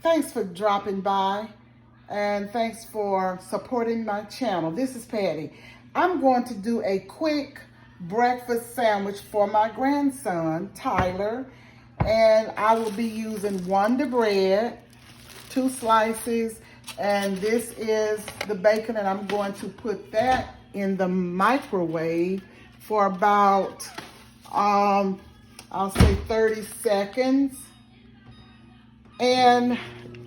Thanks for dropping by, and thanks for supporting my channel. This is Patty. I'm going to do a quick breakfast sandwich for my grandson, Tyler, and I will be using Wonder Bread, 2 slices, and this is the bacon, and I'm going to put that in the microwave for about, I'll say 30 seconds. And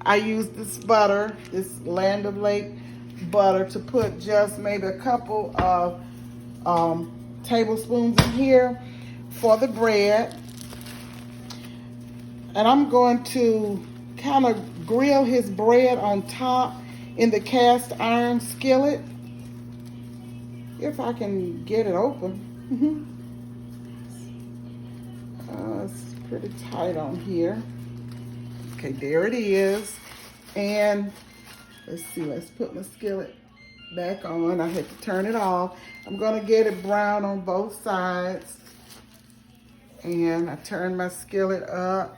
I use this butter, this Land of Lake butter, to put just maybe a couple of tablespoons in here for the bread. And I'm going to kind of grill his bread on top in the cast iron skillet. If I can get it open. It's pretty tight on here. Okay, there it is. And let's see, let's put my skillet back on. I had to turn it off. I'm gonna get it brown on both sides. And I turn my skillet up.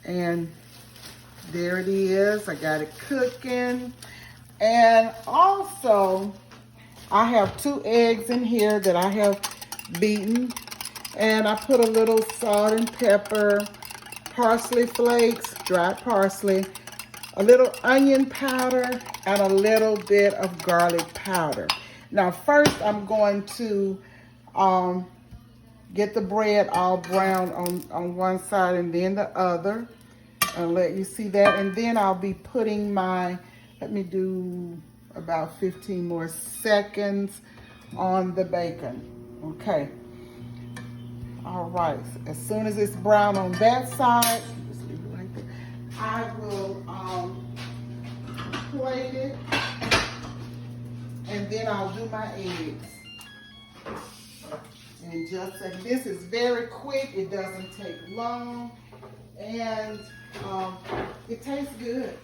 And there it is. I got it cooking. And also, I have 2 eggs in here that I have beaten. And I put a little salt and pepper, parsley flakes, dried parsley, a little onion powder, and a little bit of garlic powder. Now first I'm going to get the bread all brown on one side and then the other. I'll let you see that. And then I'll be putting my, let me do about 15 more seconds on the bacon. Okay. All right, as soon as it's brown on that side, just leave it right there, I will plate it, and then I'll do my eggs. And just a second. This is very quick, it doesn't take long, and it tastes good.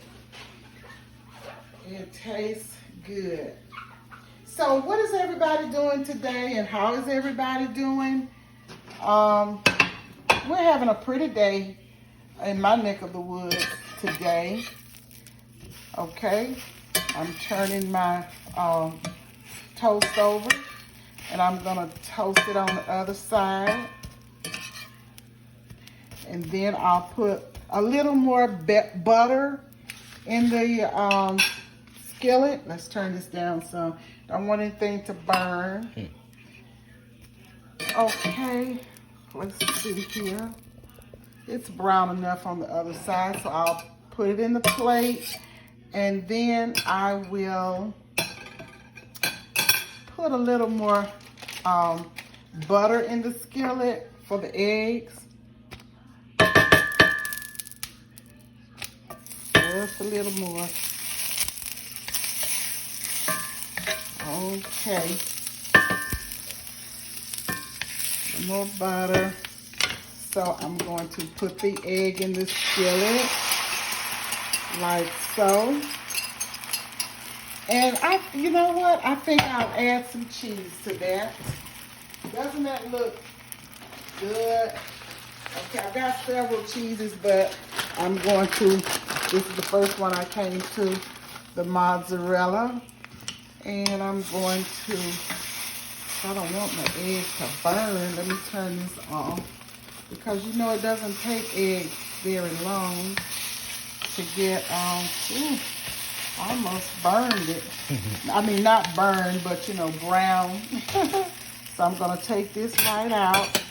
It tastes good. So what is everybody doing today, and how is everybody doing? We're having a pretty day in my neck of the woods today. Okay, I'm turning my toast over, and I'm gonna toast it on the other side. And then I'll put a little more butter in the skillet. Let's turn this down some. Don't want anything to burn. Okay, let's see here. It's brown enough on the other side, so I'll put it in the plate, and then I will put a little more butter in the skillet for the eggs. Just a little more. Okay. More butter. So I'm going to put the egg in the skillet like so. And you know what? I think I'll add some cheese to that. Doesn't that look good? Okay, I've got several cheeses, but I'm going to, this is the first one I came to, the mozzarella. And I'm going to, I don't want my eggs to burn. Let me turn this off. Because you know it doesn't take eggs very long to get, almost burned it. I mean, not burned, but you know, brown. So I'm gonna take this right out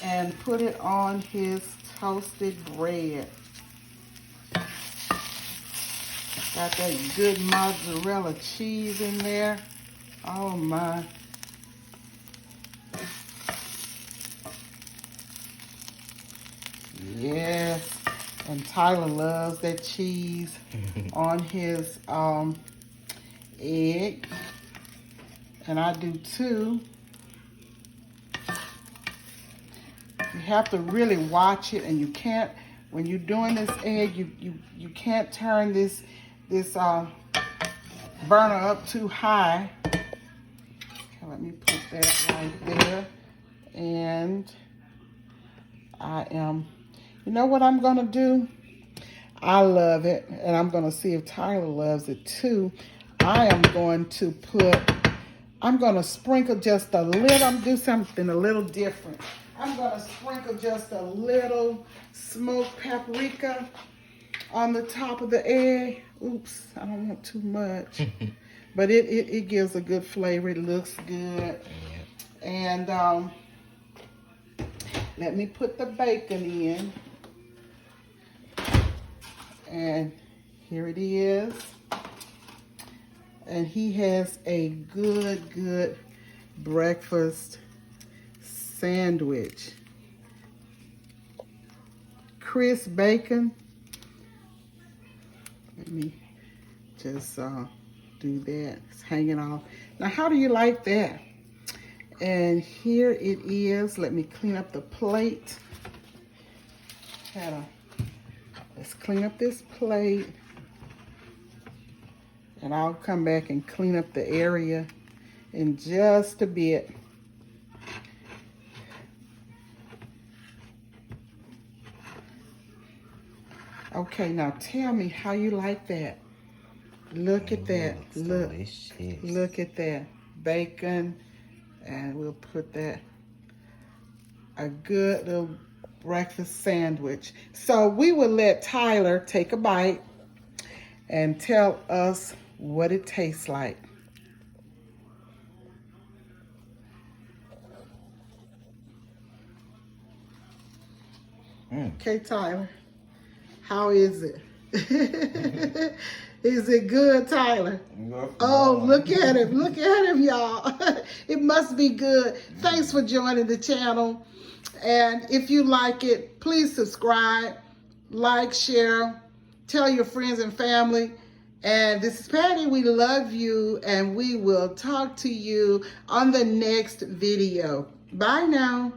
and put it on his toasted bread. Got that good mozzarella cheese in there. Oh my. Yes, and Tyler loves that cheese on his egg, and I do too. You have to really watch it, and you can't, when you're doing this egg, you can't turn this burner up too high. Okay, let me put that right there, and I am. You know what I'm gonna do? I love it, and I'm going to see if Tyler loves it too. I'm going to sprinkle just a little. I'm going to do something a little different. I'm going to sprinkle just a little smoked paprika on the top of the egg. Oops, I don't want too much. But it gives a good flavor. It looks good. And let me put the bacon in. And here it is. And he has a good breakfast sandwich. Crisp bacon. Let me just do that. It's hanging off. Now, how do you like that? And here it is. Let me clean up the plate. Let's clean up this plate. And I'll come back and clean up the area in just a bit. Okay, now tell me how you like that. Look at that. Look. Delicious. Look at that. Bacon. And we'll put that. A good little breakfast sandwich. So we will let Tyler take a bite and tell us what it tastes like. Okay, Tyler, how is it? Is it good, Tyler? Oh, look at him. Look at him, y'all. It must be good. Thanks for joining the channel. And if you like it, please subscribe, like, share, tell your friends and family. And this is Patty. We love you, and we will talk to you on the next video. Bye now.